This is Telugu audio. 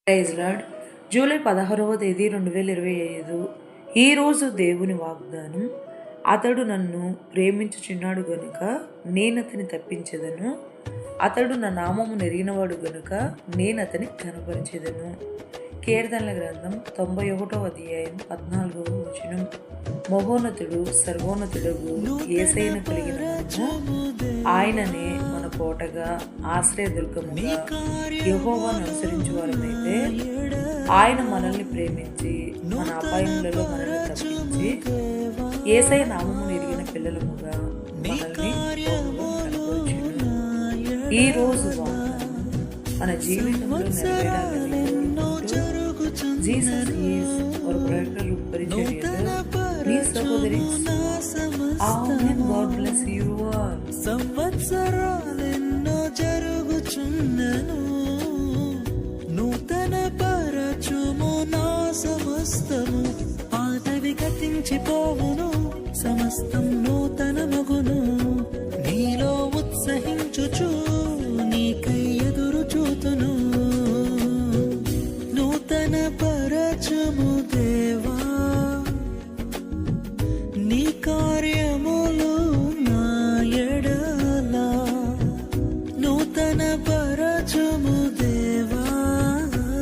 Praise lord. జూలై 16వ తేదీ 2025. ఈరోజు దేవుని వాగ్దానం, అతడు నన్ను ప్రేమించుచున్నాడు గనుక నేనతని తప్పించెదను, అతడు నా నామము నెరిగినవాడు గనుక నేనతని కనపరిచెదను. కీర్తనల గ్రంథం 91వ అధ్యాయం 14వ వచనం. మహోన్నతుడు సర్వోన్నతుడగు యేసయ్యను కలిగిన మనము ఆయననే మన కోటగా ఆశ్రయదుర్గముగా యెహోవాను అనుసరించు వారమైతే ఆయన మనల్ని ప్రేమించి మన అపాయములలో మనల్ని తప్పించి యేసయ్య నామమును ఎరిగిన పిల్లలముగా మనల్ని కనపరచును. ఈ రోజు మన జీవితంలో నెరవేరాలని జీసస్ ఈజ్ our brighter పరిచర్యలో మీ సహోదరి. ఆమేన్. God bless you all. సంవత్సరాలెన్నో జరుగుచున్నను, నూతన పరచుము నా సమస్తము, పాతవి గతించిపోవును, సమస్తం